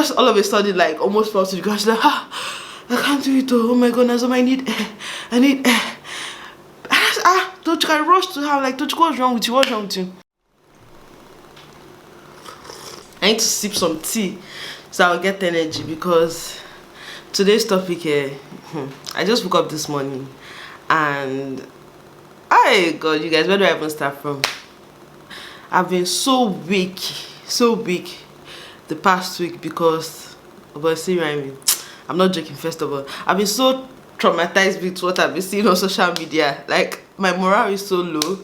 just all of a sudden like almost fell to the ground. She's like, I can't do it. Oh my god, Nazom, I need air. Don't I rush to her like, don't what's wrong with you? What's wrong with you? I need to sip some tea so I'll get energy, because today's topic here, I just woke up this morning and God, you guys, where do I even start from? I've been so weak the past week because, but see what I mean, I'm not joking. First of all, I've been so traumatized with what I've been seeing on social media. Like, my morale is so low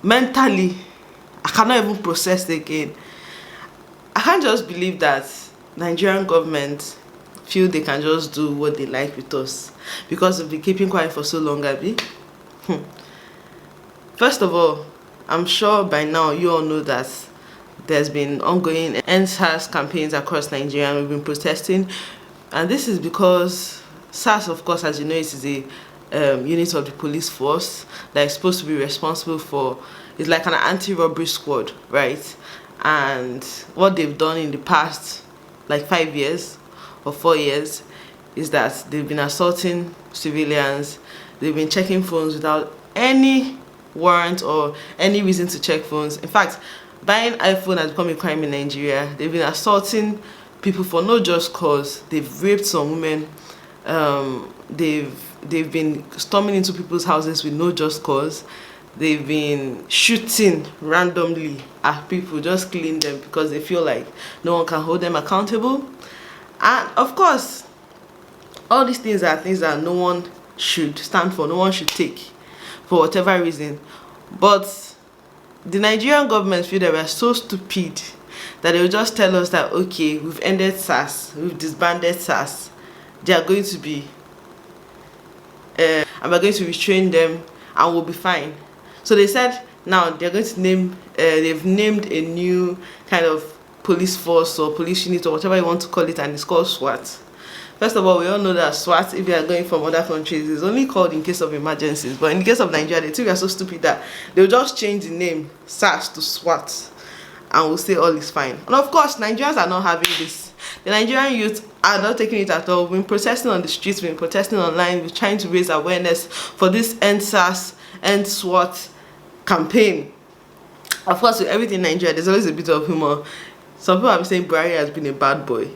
mentally. I cannot even process it again. I can't just believe that Nigerian government feel they can just do what they like with us because we've been keeping quiet for so long, Abby. First of all, I'm sure by now you all know that there's been ongoing NSAS campaigns across Nigeria. We've been protesting, and this is because SARS, of course, as you know, is a unit of the police force that is supposed to be responsible for, it's like an anti-robbery squad, right? And what they've done in the past like 5 years or 4 years is that they've been assaulting civilians. They've been checking phones without any warrant or any reason to check phones. In fact, buying iPhone has become a crime in Nigeria. They've been assaulting people for no just cause. They've raped some women. They've been storming into people's houses with no just cause. They've been shooting randomly at people, just killing them because they feel like no one can hold them accountable. And of course, all these things are things that no one should stand for, no one should take for whatever reason. But the Nigerian government feel they were so stupid that they will just tell us that, okay, we've ended SARS, we've disbanded SARS, they are going to be and we're going to restrain them and we'll be fine. So they said now they're going to name, they've named a new kind of police force or police unit or whatever you want to call it, and it's called SWAT. First of all, we all know that SWAT, if you are going from other countries, is only called in case of emergencies. But in the case of Nigeria, they think we are so stupid that they'll just change the name SARS to SWAT and we'll say all is fine. And of course, Nigerians are not having this. The Nigerian youth are not taking it at all. We've been protesting on the streets, we've been protesting online, we're trying to raise awareness for this End SARS, End SWAT campaign. Of course, with everything in Nigeria, there's always a bit of humor. Some people have been saying Buhari has been a bad boy.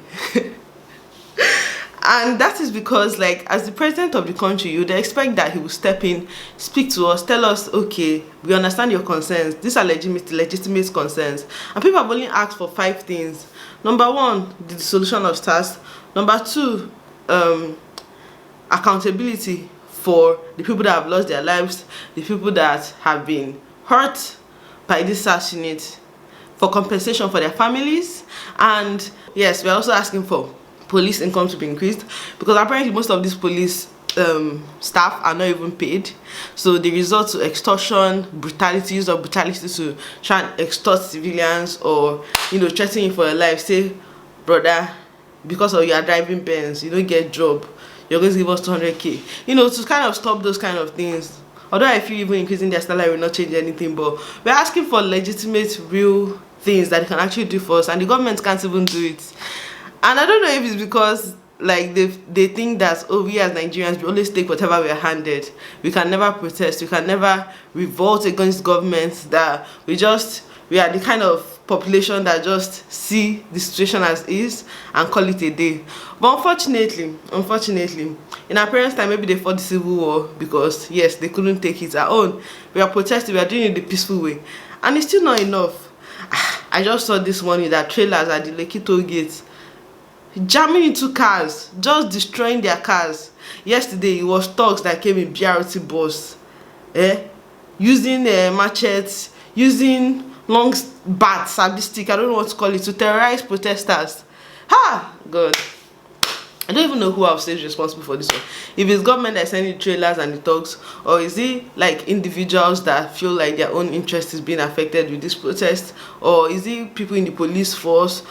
And that is because, like, as the president of the country, you would expect that he will step in, speak to us, tell us, okay, we understand your concerns. These are legitimate concerns. And people have only asked for 5 things. Number 1, the dissolution of SARS. Number 2, accountability for the people that have lost their lives, the people that have been hurt by this SARS unit, for compensation for their families. And yes, we're also asking for police income to be increased, because apparently most of these police staff are not even paid, so they resort to extortion, brutality to try and extort civilians, or, you know, threatening for your life. Say, brother, because of your driving Benz, you don't get job, you're going to give us 200k, you know, to kind of stop those kind of things. Although I feel even increasing their salary will not change anything, but we're asking for legitimate, real things that they can actually do for us, and the government can't even do it. And I don't know if it's because, like, they think that, oh, we as Nigerians, we always take whatever we are handed. We can never protest, we can never revolt against governments, that we are the kind of population that just see the situation as is and call it a day. But unfortunately, in our parents' time, maybe they fought the civil war because, yes, they couldn't take it at own. We are protesting, we are doing it the peaceful way, and it's still not enough. I just saw this morning that trailers at the Lekki toll gates jamming into cars, just destroying their cars. Yesterday, it was thugs that came in BRT bus, using machetes, using long bats, sadistic, I don't know what to call it, to terrorize protesters. God, I don't even know who I'll say is responsible for this one. If it's government that's sending trailers and the thugs, or is it like individuals that feel like their own interest is being affected with this protest, or is it people in the police force?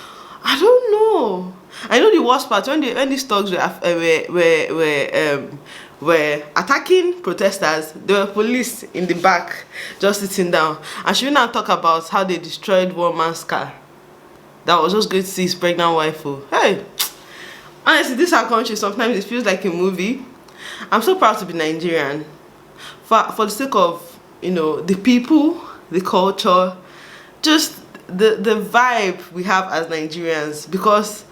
I don't know. I know the worst part, when these thugs were attacking protesters, there were police in the back just sitting down. And should we now talk about how they destroyed one man's car? that was just going to see his pregnant wife. Oh, hey, honestly, this our country. Sometimes it feels like a movie. I'm so proud to be Nigerian, for the sake of, you know, the people, the culture, just the vibe we have as Nigerians, because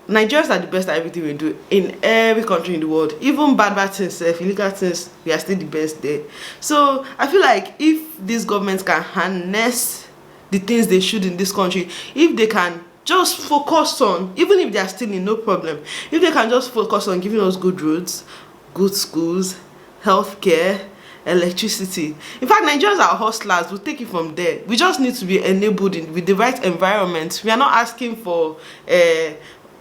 Nigerians are the best at everything we do in every country in the world. Even bad things, illegal things, we are still the best there. So I feel like if these governments can harness the things they should in this country, if they can just focus on, even if they are stealing, no problem, if they can just focus on giving us good roads, good schools, healthcare, electricity. In fact, Nigerians are hustlers. We'll take it from there. We just need to be enabled with the right environment. We are not asking for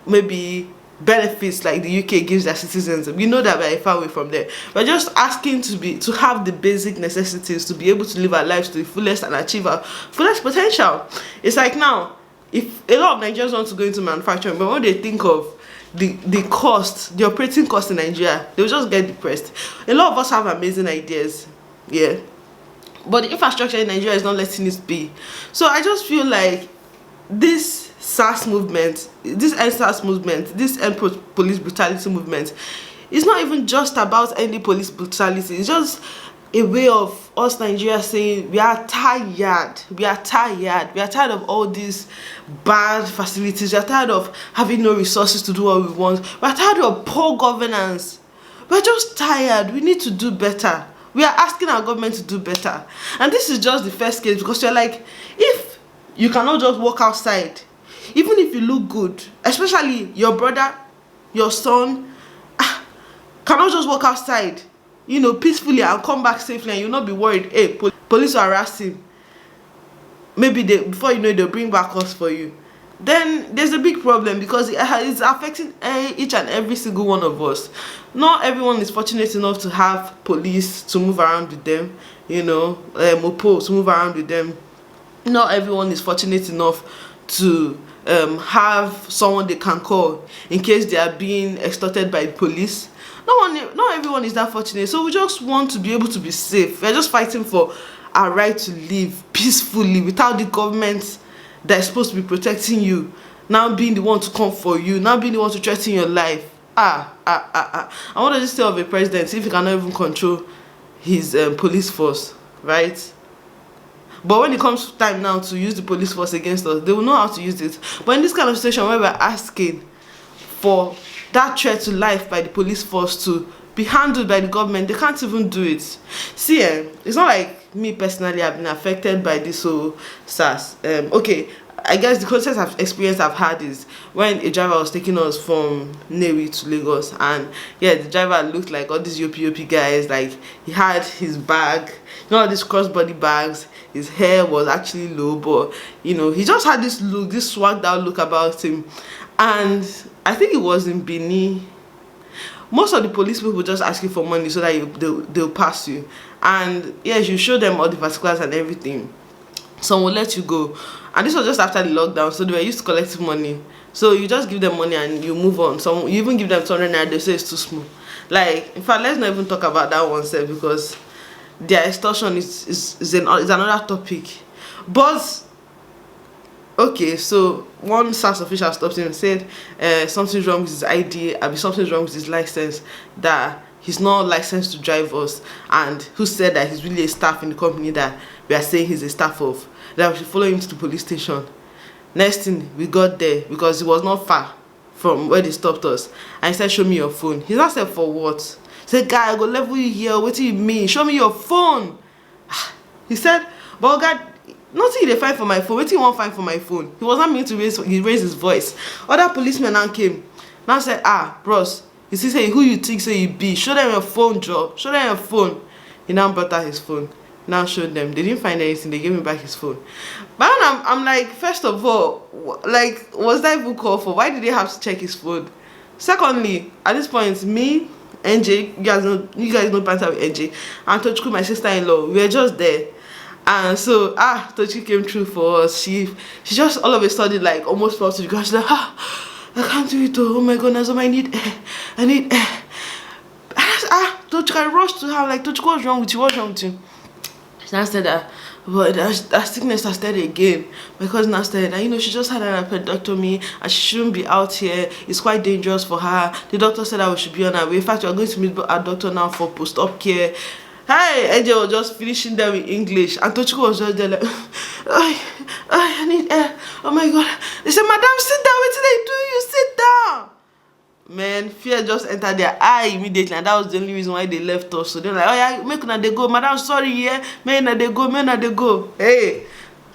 maybe benefits like the UK gives their citizens. We know that we're far away from there. We're just asking to have the basic necessities to be able to live our lives to the fullest and achieve our fullest potential. It's like now, if a lot of Nigerians want to go into manufacturing, but when they think of the cost, the operating cost in Nigeria, they'll just get depressed. A lot of us have amazing ideas, yeah, but the infrastructure in Nigeria is not letting it be. So I just feel like this SARS movement, this end SARS movement, this end police brutality movement, it's not even just about ending police brutality. It's just a way of us Nigerians saying we are tired, we are tired of all these bad facilities, we are tired of having no resources to do what we want, we are tired of poor governance, we're just tired. We need to do better. We are asking our government to do better. And this is just the first case, because you're like, if you cannot just walk outside, even if you look good, especially your brother, your son, cannot just walk outside, you know, peacefully and come back safely, and you'll not be worried, hey, police will harass him, maybe before you know it, they'll bring back us for you, then there's a big problem, because it's affecting each and every single one of us. Not everyone is fortunate enough to have police to move around with them, you know, mopo to move around with them. Not everyone is fortunate enough to have someone they can call in case they are being extorted by the police. Not everyone is that fortunate. So we just want to be able to be safe. We're just fighting for our right to live peacefully without the government that is supposed to be protecting you now being the one to come for you, now being the one to threaten your life. And what does it say of a president if he cannot even control his police force, right? But when it comes time now to use the police force against us, they will know how to use it. But in this kind of situation where we're asking for that threat to life by the police force to be handled by the government, they can't even do it. See, it's not like me personally I've been affected by this whole SARS. Okay, I guess the closest experience I've had is when a driver was taking us from Newi to Lagos, and yeah, the driver looked like all these yopi guys. Like, he had his bag, you know, all these crossbody bags. His hair was actually low, but you know, he just had this look, this swagged out look about him. And I think it was in Benin. Most of the police people just ask you for money so that they'll pass you. And yes, you show them all the particulars and everything, some will let you go. And this was just after the lockdown, so they were used to collecting money. So you just give them money and you move on. Some you even give them 200 naira, they say it's too small. Like, in fact, let's not even talk about that one, sir, because their extortion is another topic. But okay, so one SARS official stopped him and said something's wrong with his ID, something's wrong with his license, that he's not licensed to drive us, and who said that he's really a staff in the company that we are saying he's a staff of, that we should follow him to the police station. Next thing, we got there because it was not far from where they stopped us, and he said, show me your phone. He's not said for what? He said, guy, I go level you here, what do you mean? Show me your phone. He said, but God, nothing they find for my phone. What do you want to find for my phone? He was not meant to raise his voice. Other policemen now came. Now said, bros, you see, say, who you think say you be? Show them your phone, Joe. Show them your phone. He now brought out his phone. Now showed them. They didn't find anything. They gave me back his phone. But I'm like, first of all, like, was that even called for? Why did they have to check his phone? Secondly, at this point, me, NJ, you guys know banter with NJ, and Tochku, my sister-in-law, we were just there. And so Tochi came through for us. She just all of a sudden like almost fell to the ground. She's like, I can't do it. Oh my goodness, I need air. Tochi, I rushed to her, like, Tochi, what's wrong with you? She now said that, But that sickness has started again. My cousin has started, and she just had an appendectomy and she shouldn't be out here. It's quite dangerous for her. The doctor said that we should be on our way. In fact, we are going to meet our doctor now for post-op care. Hi, AJ was just finishing them in English, and Tochiko was just there like, I need air. Oh my god. They said, Madam, sit down. What did they do? You sit down. Man, fear just entered their eye immediately, and that was the only reason why they left us. So they're like, oh yeah, make una they go. Madam, sorry, yeah. May na they go. Hey.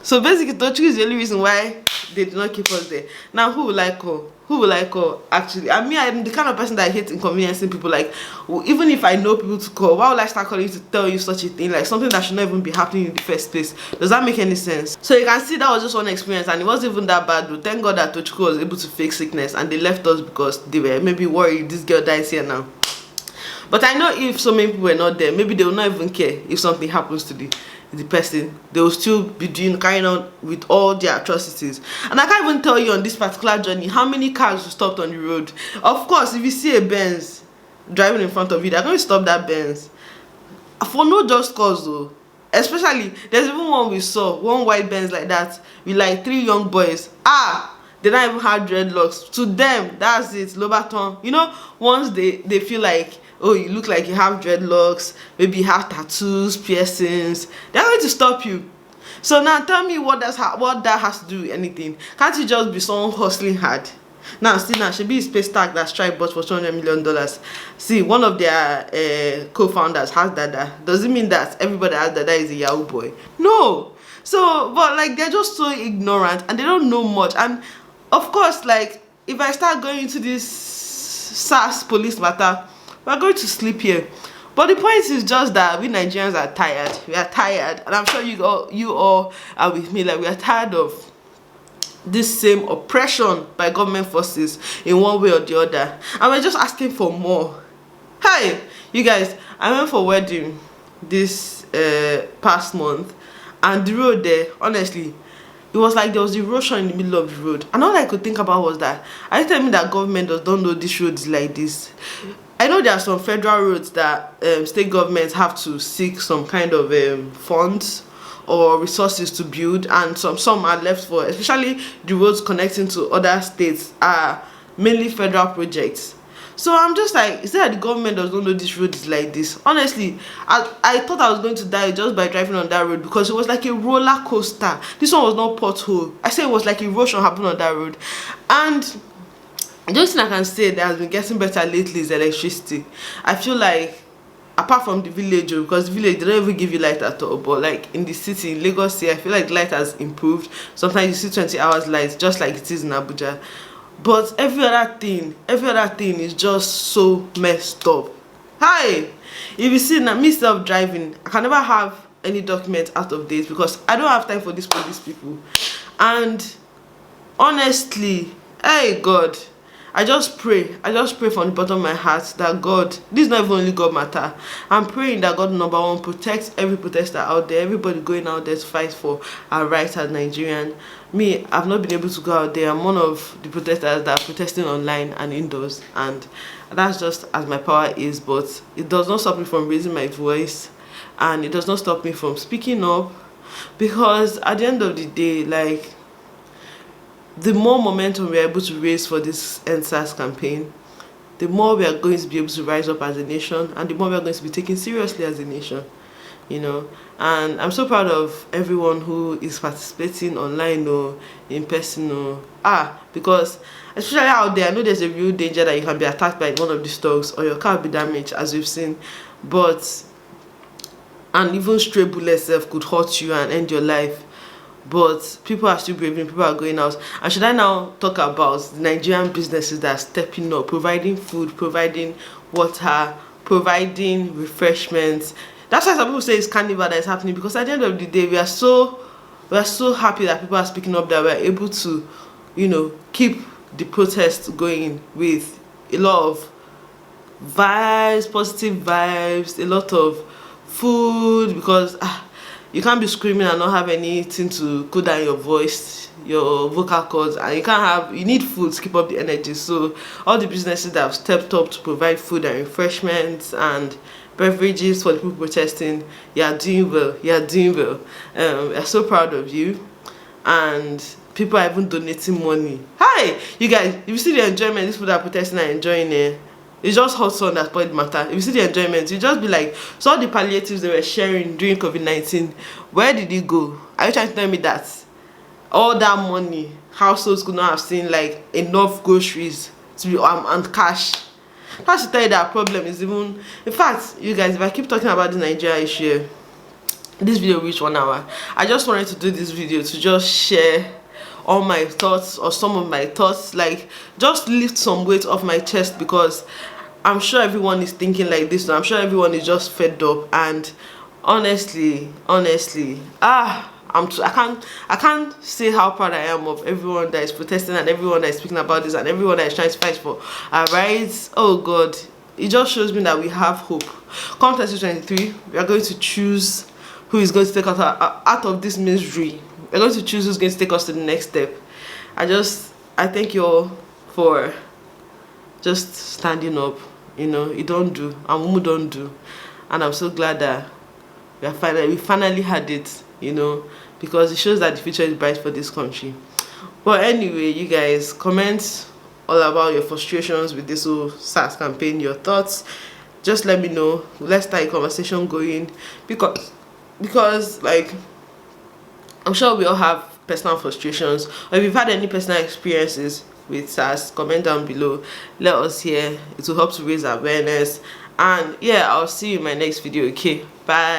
So basically, Tochiko is the only reason why they did not keep us there. Now, who will like her? Who will like her? Actually, I mean, I'm the kind of person that I hate inconveniencing people. Like, even if I know people to call, why would I start calling you to tell you such a thing? Like, something that should not even be happening in the first place. Does that make any sense? So you can see that was just one experience, and it wasn't even that bad. Though. Thank God that Tochiko was able to fake sickness, and they left us because they were maybe worried this girl dies here now. But I know if so many people were not there, maybe they will not even care if something happens to the person. They will still be carrying on with all their atrocities. And I can't even tell you on this particular journey how many cars we stopped on the road. Of course, if you see a Benz driving in front of you, they're going to stop that Benz for no just cause though. Especially, there's even one we saw, one white Benz like that with like 3 young boys. They don't even have dreadlocks. To them, that's it, Lobaton. Once they feel like, oh, you look like you have dreadlocks, maybe you have tattoos, piercings, they're going to stop you. So now tell me what that has to do with anything. Can't you just be someone hustling hard? Now should be a space tag that Stripe bought for $200 million. See, one of their co-founders has Dada. Does it mean that everybody has Dada is a Yahoo boy? No. So, but like, they're just so ignorant and they don't know much. And of course, like, if I start going into this SARS police matter, we're going to sleep here. But the point is just that we Nigerians are tired. We are tired, and I'm sure you all are with me. Like, we are tired of this same oppression by government forces in one way or the other, and we're just asking for more. Hi, you guys. I went for a wedding this past month, and the road there, honestly, it was like there was erosion in the middle of the road, and all I could think about was that, are you telling me that government don't know this road is like this? I know there are some federal roads that state governments have to seek some kind of funds or resources to build, and some are left for, especially the roads connecting to other states are mainly federal projects. So I'm just like, is it that the government does not know this road is like this? Honestly, I thought I was going to die just by driving on that road, because it was like a roller coaster. This one was not pothole. I say it was like erosion happened on that road. And the only thing I can say that has been getting better lately is electricity. I feel like, apart from the village, because the village, they don't even give you light at all, but like in the city, in Lagos here, I feel like light has improved. Sometimes you see 20 hours light, just like it is in Abuja. But every other thing is just so messed up. Hi! If you see, now me self driving, I can never have any documents out of date because I don't have time for these police people. And honestly, hey God, I just pray from the bottom of my heart that God, this is not even only God matter. I'm praying that God, number one, protects every protester out there, everybody going out there to fight for our rights as Nigerian. Me, I've not been able to go out there. I'm one of the protesters that are protesting online and indoors, and that's just as my power is. But it does not stop me from raising my voice, and it does not stop me from speaking up, because at the end of the day, like, the more momentum we are able to raise for this NSAS campaign, the more we are going to be able to rise up as a nation, and the more we are going to be taken seriously as a nation, And I'm so proud of everyone who is participating online or in person because especially out there, I know there's a real danger that you can be attacked by one of these dogs or your car will be damaged, as we've seen, and even stray bullets could hurt you and end your life. But people are still braving, people are going out. And should I now talk about the Nigerian businesses that are stepping up, providing food, providing water, providing refreshments? That's why some people say it's carnival that is happening, because at the end of the day, we are so happy that people are speaking up, that we're able to, keep the protest going with a lot of vibes, positive vibes, a lot of food, because you can't be screaming and not have anything to cool down your voice, your vocal cords, and you need food to keep up the energy. So all the businesses that have stepped up to provide food and refreshments and beverages for the people protesting. You are doing well. You are doing well. We're so proud of you. And people are even donating money. Hi, you guys! If you see the enjoyment these people that are protesting are enjoying it, it's just hot sun that spoiled the matter. If you see the enjoyment, you just be like, so all the palliatives they were sharing during COVID-19, where did it go? Are you trying to tell me that all that money households could not have seen like enough groceries to be and cash? That's to tell you that problem is even. In fact, you guys, if I keep talking about the Nigeria issue, this video reached 1 hour. I just wanted to do this video to just share all my thoughts, or some of my thoughts, like just lift some weight off my chest, because I'm sure everyone is thinking like this. I'm sure everyone is just fed up. And honestly, I can't say how proud I am of everyone that is protesting, and everyone that is speaking about this, and everyone that is trying to fight for our rights. Oh God, it just shows me that we have hope. Come 2023, we are going to choose who is going to take us out of this misery. We're going to choose who's going to take us to the next step. I thank you all for just standing up. You know, you don't do, and we don't do. And I'm so glad that we finally had it, you know, because it shows that the future is bright for this country. But anyway, you guys, comment all about your frustrations with this whole SARS campaign, your thoughts. Just let me know. Let's start a conversation going, because like, I'm sure we all have personal frustrations, or if you've had any personal experiences with SARS, comment down below. Let us hear. It will help to raise awareness. And yeah, I'll see you in my next video. Okay, bye.